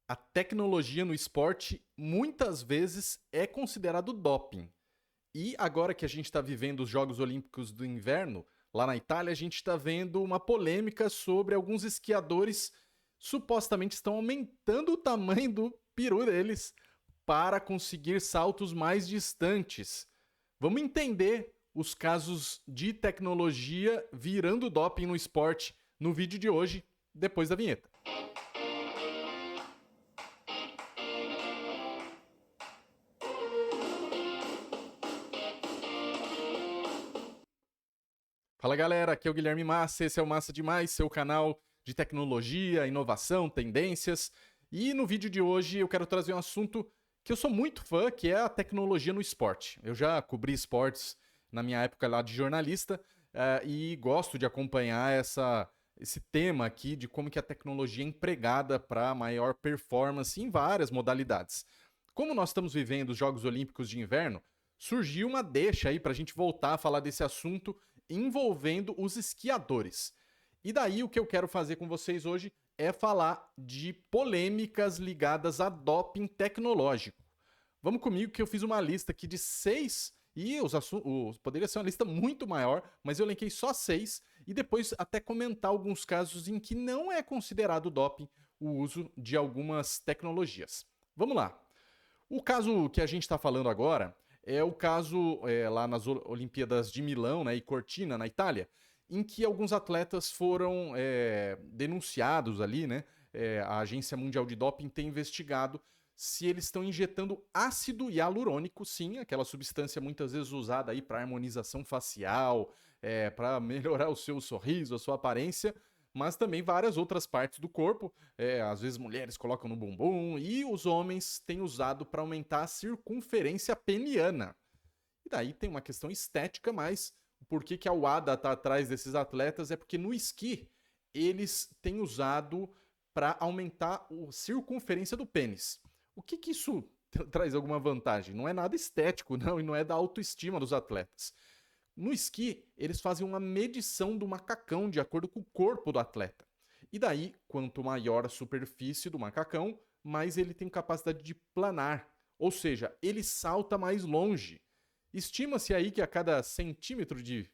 A tecnologia no esporte muitas vezes é considerado doping. E agora que a gente está vivendo os Jogos Olímpicos do Inverno, lá na Itália, a gente está vendo uma polêmica sobre alguns esquiadores supostamente estão aumentando o tamanho do peru deles para conseguir saltos mais distantes. Vamos entender os casos de tecnologia virando doping no esporte no vídeo de hoje, depois da vinheta. Fala galera, aqui é o Guilherme Massa, esse é o Massa Demais, seu canal de tecnologia, inovação, tendências. E no vídeo de hoje eu quero trazer um assunto que eu sou muito fã, que é a tecnologia no esporte. Eu já cobri esportes na minha época lá de jornalista e gosto de acompanhar esse tema aqui de como que a tecnologia é empregada para maior performance em várias modalidades. Como nós estamos vivendo os Jogos Olímpicos de Inverno, surgiu uma deixa aí para a gente voltar a falar desse assunto envolvendo os esquiadores. E daí o que eu quero fazer com vocês hoje é falar de polêmicas ligadas a doping tecnológico. Vamos comigo que eu fiz uma lista aqui de 6 e poderia ser uma lista muito maior, mas eu elenquei só 6 e depois até comentar alguns casos em que não é considerado doping o uso de algumas tecnologias. Vamos lá. O caso que a gente está falando agora é o caso lá nas Olimpíadas de Milão, né, e Cortina, na Itália, em que alguns atletas foram denunciados ali, né? A Agência Mundial de Doping tem investigado se eles estão injetando ácido hialurônico, sim, aquela substância muitas vezes usada aí para harmonização facial, para melhorar o seu sorriso, a sua aparência, mas também várias outras partes do corpo. Às vezes mulheres colocam no bumbum e os homens têm usado para aumentar a circunferência peniana. E daí tem uma questão estética, mas por que a UADA está atrás desses atletas é porque no esqui eles têm usado para aumentar a circunferência do pênis. O que isso traz alguma vantagem? Não é nada estético, não, e não é da autoestima dos atletas. No esqui, eles fazem uma medição do macacão de acordo com o corpo do atleta. E daí, quanto maior a superfície do macacão, mais ele tem capacidade de planar. Ou seja, ele salta mais longe. Estima-se aí que a cada centímetro de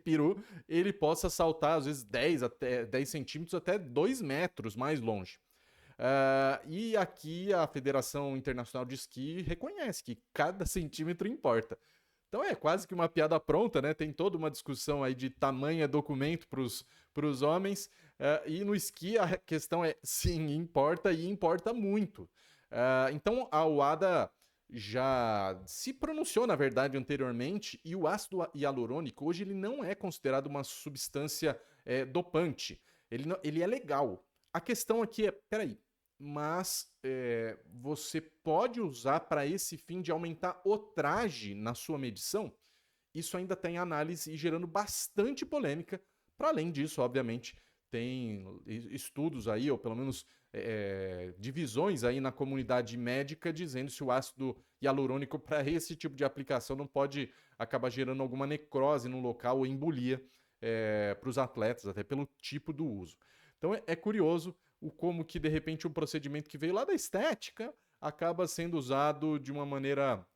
peru, ele possa saltar, às vezes, 10 centímetros até 2 metros mais longe. E aqui a Federação Internacional de Esqui reconhece que cada centímetro importa. Então é quase que uma piada pronta, né? Tem toda uma discussão aí de tamanho é documento para os homens. E no esqui a questão é sim, importa e importa muito. Então a UADA já se pronunciou, na verdade, anteriormente, e o ácido hialurônico hoje ele não é considerado uma substância dopante. Ele é legal. A questão aqui é, peraí, mas você pode usar para esse fim de aumentar o traje na sua medição? Isso ainda tem análise e gerando bastante polêmica. Para além disso, obviamente, tem estudos aí, ou pelo menos divisões aí na comunidade médica dizendo se o ácido hialurônico para esse tipo de aplicação não pode acabar gerando alguma necrose no local ou embolia para os atletas, até pelo tipo do uso. Então é curioso o como que de repente um procedimento que veio lá da estética acaba sendo usado de uma maneira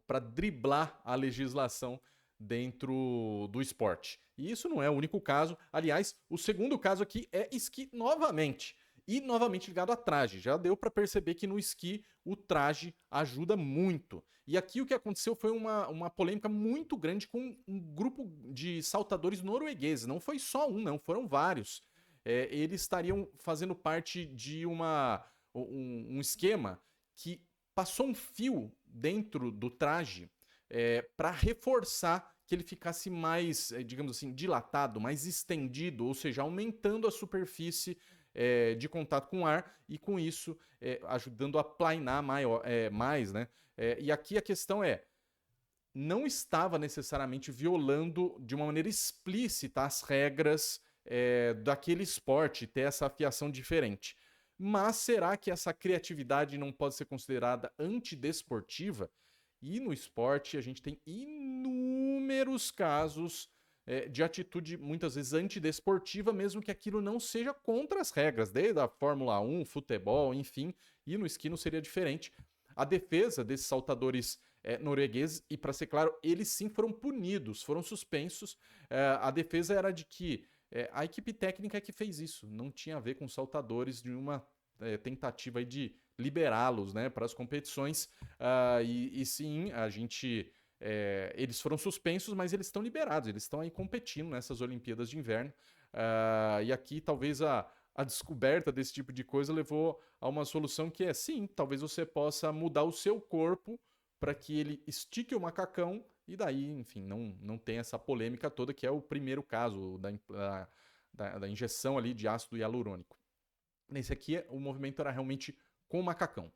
para driblar a legislação dentro do esporte. E isso não é o único caso. Aliás, o segundo caso aqui é esqui novamente. E novamente ligado a traje. Já deu para perceber que no esqui o traje ajuda muito. E aqui o que aconteceu foi uma polêmica muito grande com um grupo de saltadores noruegueses. Não foi só um, não, foram vários. Eles estariam fazendo parte de um esquema que passou um fio dentro do traje para reforçar que ele ficasse mais, digamos assim, dilatado, mais estendido, ou seja, aumentando a superfície de contato com o ar e com isso ajudando a planar mais, né? E aqui a questão não estava necessariamente violando de uma maneira explícita as regras daquele esporte, ter essa afiação diferente. Mas será que essa criatividade não pode ser considerada antidesportiva? E no esporte a gente tem inúmeros casos de atitude muitas vezes antidesportiva, mesmo que aquilo não seja contra as regras, desde a Fórmula 1, futebol, enfim, e no esqui não seria diferente. A defesa desses saltadores noruegueses, e para ser claro, eles sim foram punidos, foram suspensos. A defesa era de que a equipe técnica é que fez isso, não tinha a ver com saltadores de uma tentativa aí de liberá-los, né, para as competições. E sim, a gente eles foram suspensos, mas eles estão liberados, eles estão aí competindo nessas Olimpíadas de Inverno. E aqui talvez a descoberta desse tipo de coisa levou a uma solução que é, sim, talvez você possa mudar o seu corpo para que ele estique o macacão e daí, enfim, não tem essa polêmica toda, que é o primeiro caso da injeção ali de ácido hialurônico. Nesse aqui, o movimento era realmente com o macacão.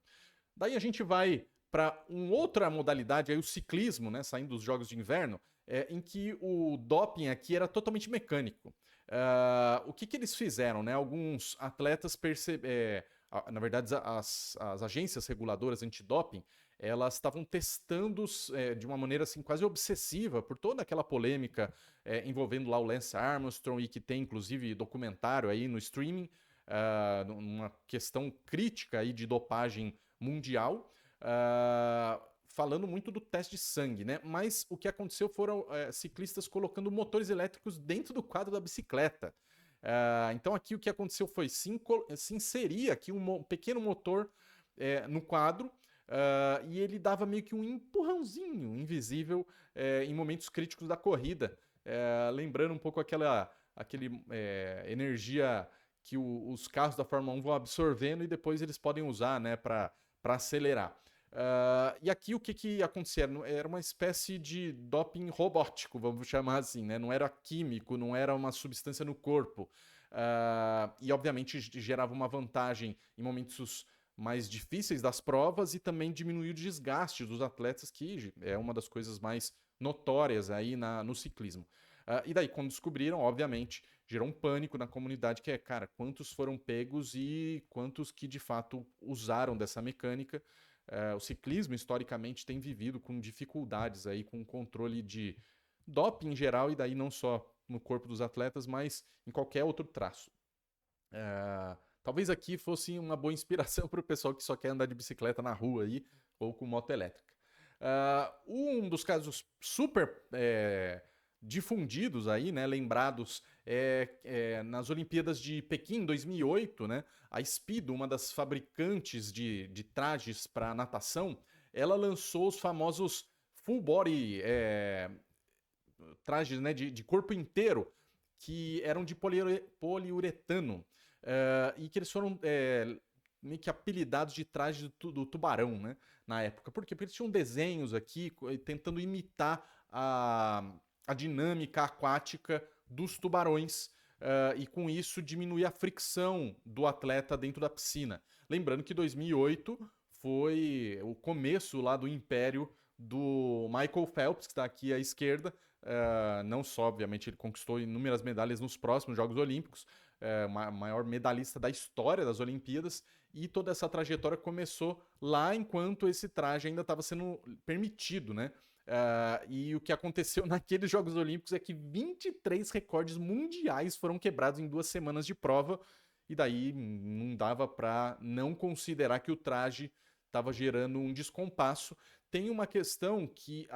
Daí a gente vai para uma outra modalidade, aí o ciclismo, né, saindo dos Jogos de Inverno, em que o doping aqui era totalmente mecânico. O que eles fizeram? Né? Alguns atletas perceberam. Na verdade, as agências reguladoras antidoping, elas estavam testando de uma maneira assim, quase obsessiva por toda aquela polêmica envolvendo lá o Lance Armstrong, e que tem inclusive documentário aí no streaming, uma questão crítica aí de dopagem mundial, falando muito do teste de sangue, né? Mas o que aconteceu foram ciclistas colocando motores elétricos dentro do quadro da bicicleta. Então aqui o que aconteceu foi se inserir aqui um pequeno motor no quadro, e ele dava meio que um empurrãozinho invisível em momentos críticos da corrida, lembrando um pouco aquele energia que os carros da Fórmula 1 vão absorvendo e depois eles podem usar, né, para acelerar. E aqui o que acontecia? Era uma espécie de doping robótico, vamos chamar assim, né? Não era químico, não era uma substância no corpo. E obviamente gerava uma vantagem em momentos mais difíceis das provas e também diminuía o desgaste dos atletas, que é uma das coisas mais notórias aí no ciclismo. E daí, quando descobriram, obviamente, gerou um pânico na comunidade, que cara, quantos foram pegos e quantos que de fato usaram dessa mecânica. O ciclismo, historicamente, tem vivido com dificuldades aí com o controle de doping em geral, e daí não só no corpo dos atletas, mas em qualquer outro traço. Talvez aqui fosse uma boa inspiração para o pessoal que só quer andar de bicicleta na rua aí, ou com moto elétrica. Um dos casos super difundidos aí, né, lembrados, nas Olimpíadas de Pequim 2008, né, a Speedo, uma das fabricantes de trajes para natação, ela lançou os famosos full body trajes, né, de corpo inteiro, que eram de poliuretano, e que eles foram meio que apelidados de traje do tubarão, né, na época. Por quê? Porque eles tinham desenhos aqui tentando imitar a dinâmica aquática dos tubarões, e com isso diminuir a fricção do atleta dentro da piscina. Lembrando que 2008 foi o começo lá do império do Michael Phelps, que está aqui à esquerda. Não só, obviamente, ele conquistou inúmeras medalhas nos próximos Jogos Olímpicos, maior medalhista da história das Olimpíadas, e toda essa trajetória começou lá enquanto esse traje ainda estava sendo permitido, né? E o que aconteceu naqueles Jogos Olímpicos é que 23 recordes mundiais foram quebrados em 2 semanas de prova, e daí não dava para não considerar que o traje estava gerando um descompasso. Tem uma questão que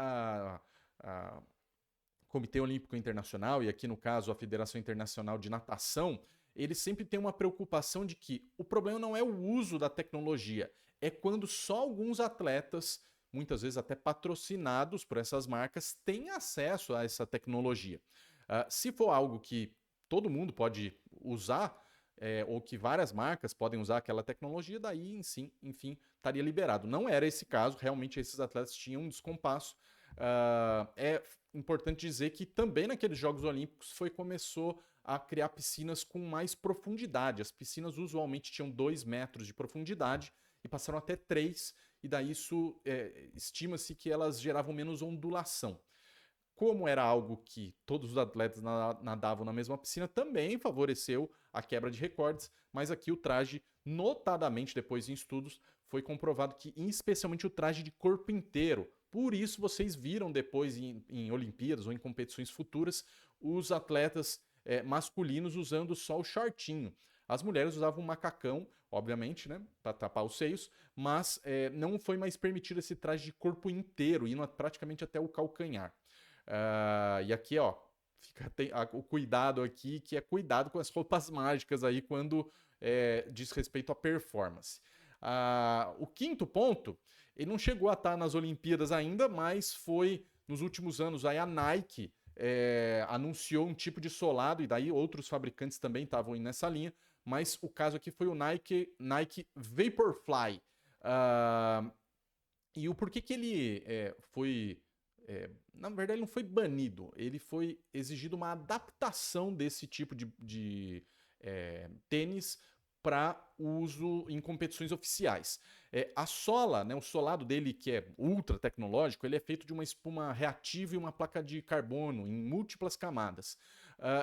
o Comitê Olímpico Internacional, e aqui no caso a Federação Internacional de Natação, eles sempre têm uma preocupação de que o problema não é o uso da tecnologia, é quando só alguns atletas, muitas vezes até patrocinados por essas marcas, têm acesso a essa tecnologia. Se for algo que todo mundo pode usar, ou que várias marcas podem usar aquela tecnologia, daí, enfim, estaria liberado. Não era esse caso, realmente esses atletas tinham um descompasso. É importante dizer que também naqueles Jogos Olímpicos começou a criar piscinas com mais profundidade. As piscinas usualmente tinham 2 metros de profundidade e passaram até 3, e daí isso estima-se que elas geravam menos ondulação. Como era algo que todos os atletas nadavam na mesma piscina, também favoreceu a quebra de recordes, mas aqui o traje, notadamente depois em estudos, foi comprovado que, especialmente o traje de corpo inteiro, Por isso vocês viram depois em Olimpíadas ou em competições futuras os atletas masculinos usando só o shortinho. As mulheres usavam um macacão, obviamente, né, para tapar os seios, mas não foi mais permitido esse traje de corpo inteiro, indo praticamente até o calcanhar. E aqui, ó, o cuidado aqui, que é cuidado com as roupas mágicas aí quando diz respeito à performance. O quinto ponto, ele não chegou a estar nas Olimpíadas ainda, mas foi nos últimos anos aí a Nike anunciou um tipo de solado, e daí outros fabricantes também estavam indo nessa linha, mas o caso aqui foi o Nike Vaporfly. E o porquê que ele foi... na verdade, ele não foi banido, ele foi exigido uma adaptação desse tipo de tênis para uso em competições oficiais. A sola, né, o solado dele, que é ultra tecnológico, ele é feito de uma espuma reativa e uma placa de carbono em múltiplas camadas.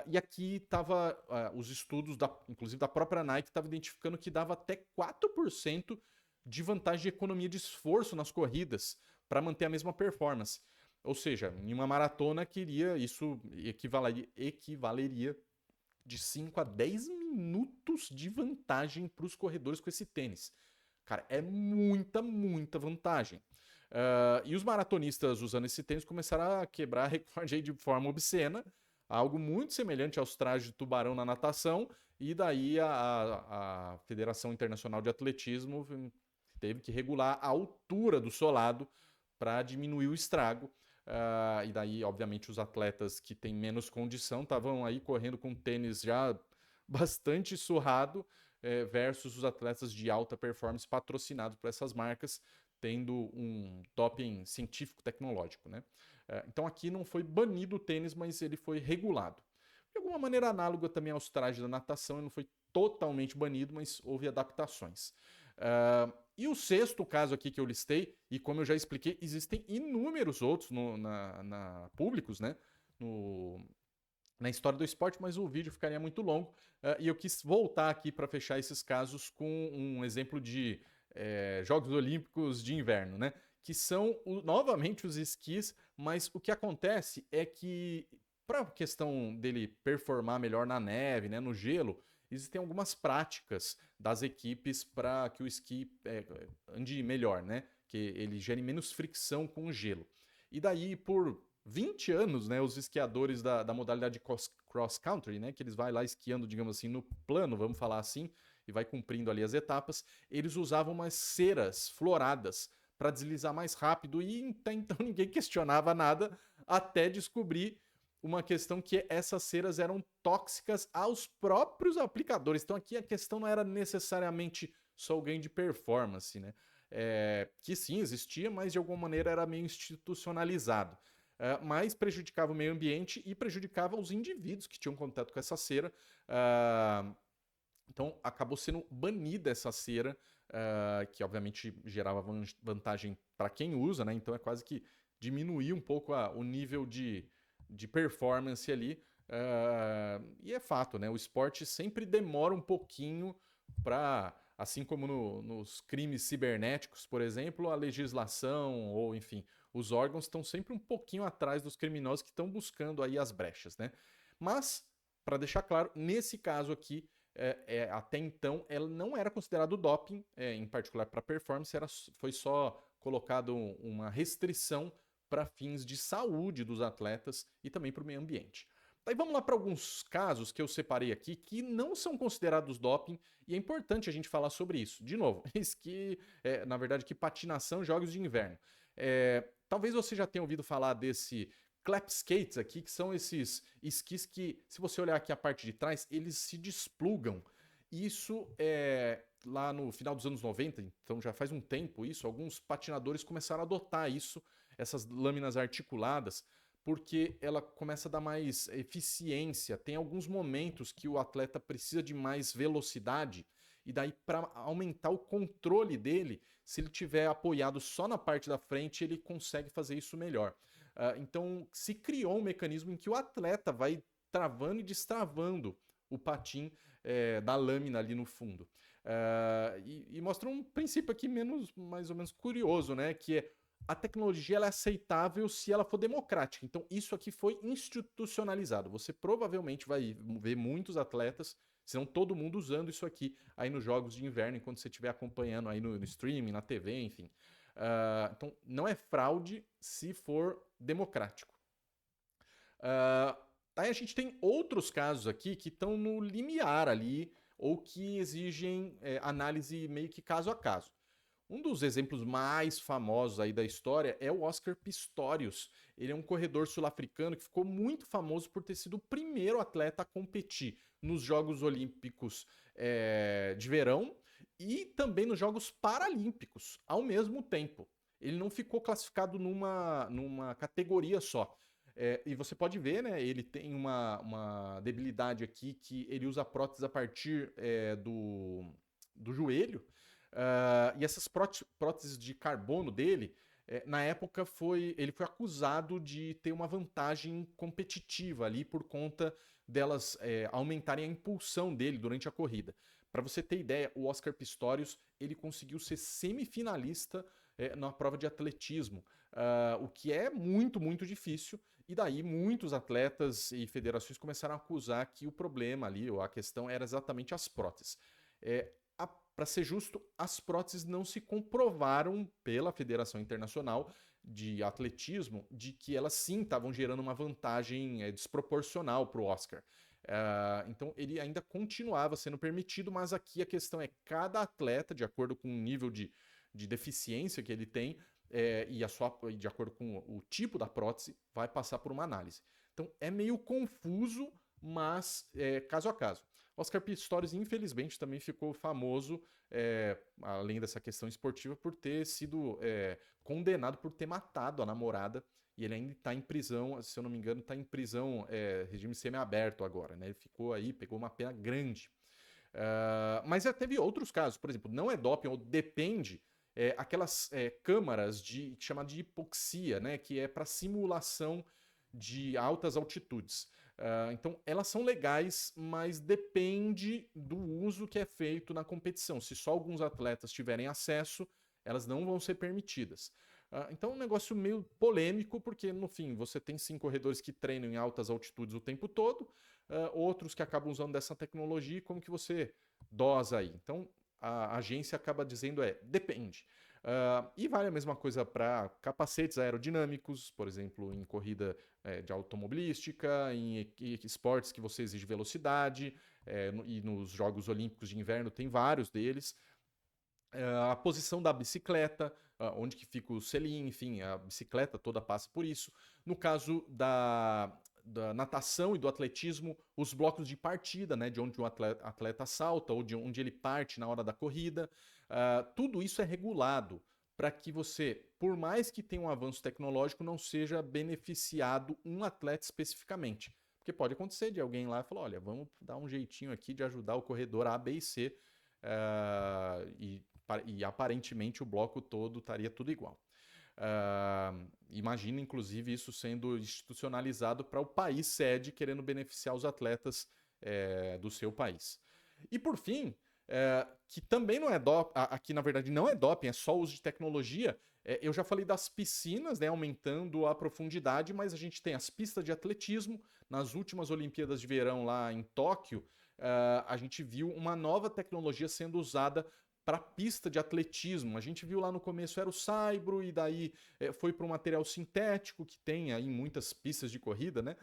E aqui estava os estudos, inclusive da própria Nike, estava identificando que dava até 4% de vantagem de economia de esforço nas corridas para manter a mesma performance. Ou seja, em uma maratona isso equivaleria de 5 a 10 minutos de vantagem para os corredores com esse tênis. Cara, é muita, muita vantagem. E os maratonistas usando esse tênis começaram a quebrar recorde aí de forma obscena, algo muito semelhante aos trajes de tubarão na natação, e daí a Federação Internacional de Atletismo teve que regular a altura do solado para diminuir o estrago. E daí, obviamente, os atletas que têm menos condição estavam aí correndo com tênis já bastante surrado, versus os atletas de alta performance patrocinados por essas marcas, tendo um doping científico-tecnológico, né? Então aqui não foi banido o tênis, mas ele foi regulado. De alguma maneira análoga também aos trajes da natação, ele não foi totalmente banido, mas houve adaptações. E o sexto caso aqui que eu listei, e como eu já expliquei, existem inúmeros outros públicos, né? Na história do esporte, mas o vídeo ficaria muito longo. E eu quis voltar aqui para fechar esses casos com um exemplo de Jogos Olímpicos de Inverno, né? Que são novamente os esquis, mas o que acontece é que, para a questão dele performar melhor na neve, né, no gelo, existem algumas práticas das equipes para que o esqui ande melhor, né? Que ele gere menos fricção com o gelo. E daí, por 20 anos, né, os esquiadores da modalidade cross-country, né, que eles vão lá esquiando, digamos assim, no plano, vamos falar assim, e vai cumprindo ali as etapas, eles usavam umas ceras floradas para deslizar mais rápido, e então ninguém questionava nada, até descobrir uma questão que essas ceras eram tóxicas aos próprios aplicadores. Então aqui a questão não era necessariamente só o ganho de performance, né? Que sim, existia, mas de alguma maneira era meio institucionalizado. Mas prejudicava o meio ambiente e prejudicava os indivíduos que tinham contato com essa cera. Então acabou sendo banida essa cera, que obviamente gerava vantagem para quem usa, né? Então é quase que diminuir um pouco o nível de performance ali. E é fato, né? O esporte sempre demora um pouquinho para, assim como nos crimes cibernéticos, por exemplo, a legislação ou, enfim, os órgãos estão sempre um pouquinho atrás dos criminosos que estão buscando aí as brechas, né? Mas, para deixar claro, nesse caso aqui, até então, ela não era considerado doping, em particular para performance, foi só colocado uma restrição para fins de saúde dos atletas e também para o meio ambiente. Daí vamos lá para alguns casos que eu separei aqui que não são considerados doping, e é importante a gente falar sobre isso. De novo, na verdade, que patinação, jogos de inverno. Talvez você já tenha ouvido falar desse clap skates aqui, que são esses esquis que, se você olhar aqui a parte de trás, eles se desplugam. Isso lá no final dos anos 90, então já faz um tempo isso, alguns patinadores começaram a adotar isso, essas lâminas articuladas, porque ela começa a dar mais eficiência. Tem alguns momentos que o atleta precisa de mais velocidade, e daí para aumentar o controle dele, se ele tiver apoiado só na parte da frente, ele consegue fazer isso melhor. Então se criou um mecanismo em que o atleta vai travando e destravando o patim da lâmina ali no fundo. E mostra um princípio aqui mais ou menos curioso, né? Que é a tecnologia ela é aceitável se ela for democrática. Então, isso aqui foi institucionalizado. Você provavelmente vai ver muitos atletas, se não todo mundo, usando isso aqui aí nos jogos de inverno, enquanto você estiver acompanhando aí no streaming, na TV, enfim. Então, não é fraude se for democrático. Aí a gente tem outros casos aqui que estão no limiar ali, ou que exigem análise meio que caso a caso. Um dos exemplos mais famosos aí da história é o Oscar Pistorius. Ele é um corredor sul-africano que ficou muito famoso por ter sido o primeiro atleta a competir nos Jogos Olímpicos de verão e também nos Jogos Paralímpicos ao mesmo tempo. Ele não ficou classificado numa categoria só. E você pode ver, né? Ele tem uma debilidade aqui que ele usa prótese a partir do joelho. E essas próteses de carbono dele, na época ele foi acusado de ter uma vantagem competitiva ali por conta delas aumentarem a impulsão dele durante a corrida. Para você ter ideia, o Oscar Pistorius ele conseguiu ser semifinalista na prova de atletismo, o que é muito, muito difícil. E daí muitos atletas e federações começaram a acusar que o problema ali, ou a questão, era exatamente as próteses. Para ser justo, as próteses não se comprovaram pela Federação Internacional de Atletismo de que elas sim estavam gerando uma vantagem desproporcional para o Oscar. Então ele ainda continuava sendo permitido, mas aqui a questão é cada atleta, de acordo com o nível de deficiência que ele tem e de acordo com o tipo da prótese, vai passar por uma análise. Então é meio confuso, mas caso a caso. Oscar Pistorius, infelizmente, também ficou famoso, além dessa questão esportiva, por ter sido condenado por ter matado a namorada. E ele ainda está em prisão, se eu não me engano, está em prisão, regime semiaberto agora, né? Ele ficou aí, pegou uma pena grande. Mas já teve outros casos, por exemplo, não é doping, ou depende, aquelas câmaras chamadas de hipoxia, né? Que é para simulação de altas altitudes. Então, elas são legais, mas depende do uso que é feito na competição. Se só alguns atletas tiverem acesso, elas não vão ser permitidas. Então, é um negócio meio polêmico, porque, no fim, você tem sim corredores que treinam em altas altitudes o tempo todo, outros que acabam usando dessa tecnologia, e como que você dosa aí? Então, a agência acaba dizendo depende. E vale a mesma coisa para capacetes aerodinâmicos, por exemplo, em corrida de automobilística, em esportes que você exige velocidade, e nos Jogos Olímpicos de Inverno tem vários deles. A posição da bicicleta, onde que fica o selim, enfim, a bicicleta toda passa por isso. No caso da natação e do atletismo, os blocos de partida, né, de onde o atleta salta ou de onde ele parte na hora da corrida, tudo isso é regulado para que você, por mais que tenha um avanço tecnológico, não seja beneficiado um atleta especificamente. Porque pode acontecer de alguém lá e falar, olha, vamos dar um jeitinho aqui de ajudar o corredor A, B e C, e aparentemente o bloco todo estaria tudo igual. Imagina, inclusive, isso sendo institucionalizado para o país sede, querendo beneficiar os atletas do seu país. E por fim, que também não é doping, aqui na verdade não é doping, é só uso de tecnologia. Eu já falei das piscinas, né, aumentando a profundidade, mas a gente tem as pistas de atletismo. Nas últimas Olimpíadas de Verão lá em Tóquio, a gente viu uma nova tecnologia sendo usada para pista de atletismo. A gente viu lá no começo era o saibro, e daí foi para um material sintético que tem aí em muitas pistas de corrida, né?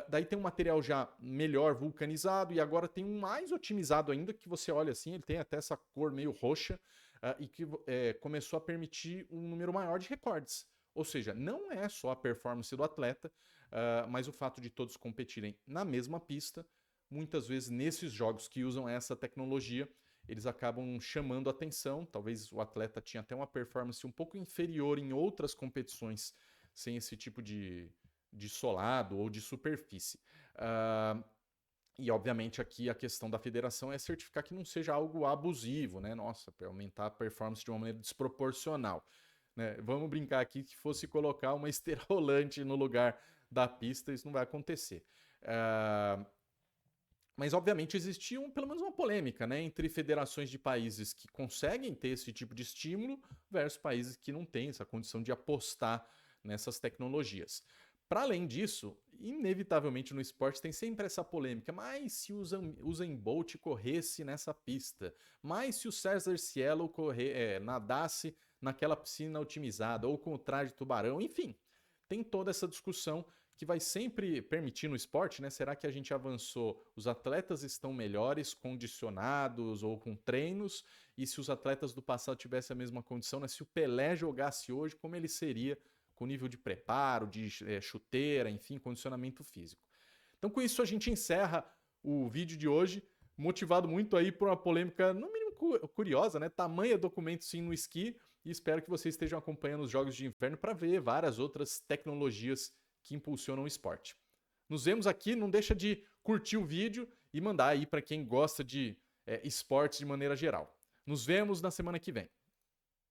Daí tem um material já melhor vulcanizado, e agora tem um mais otimizado ainda, que você olha assim, ele tem até essa cor meio roxa, e que começou a permitir um número maior de recordes. Ou seja, não é só a performance do atleta, mas o fato de todos competirem na mesma pista. Muitas vezes nesses jogos que usam essa tecnologia, eles acabam chamando atenção. Talvez o atleta tinha até uma performance um pouco inferior em outras competições sem esse tipo de solado ou de superfície. E obviamente aqui a questão da federação é certificar que não seja algo abusivo, né? Nossa, para aumentar a performance de uma maneira desproporcional. Né? Vamos brincar aqui que fosse colocar uma esteira rolante no lugar da pista, isso não vai acontecer. Mas, obviamente, existia pelo menos uma polêmica, né, entre federações de países que conseguem ter esse tipo de estímulo versus países que não têm essa condição de apostar nessas tecnologias. Para além disso, inevitavelmente no esporte tem sempre essa polêmica. Mas se o Usain Bolt corresse nessa pista? Mas se o César Cielo nadasse naquela piscina otimizada ou com o traje de tubarão? Enfim, tem toda essa discussão que vai sempre permitir no esporte, né? Será que a gente avançou? Os atletas estão melhores, condicionados ou com treinos? E se os atletas do passado tivessem a mesma condição, né? Se o Pelé jogasse hoje, como ele seria com nível de preparo, de chuteira, enfim, condicionamento físico? Então, com isso, a gente encerra o vídeo de hoje, motivado muito aí por uma polêmica, no mínimo curiosa, né? Tamanha documento sim no esqui, e espero que vocês estejam acompanhando os Jogos de Inverno para ver várias outras tecnologias que impulsionam o esporte. Nos vemos aqui, não deixa de curtir o vídeo e mandar aí para quem gosta de esportes de maneira geral. Nos vemos na semana que vem.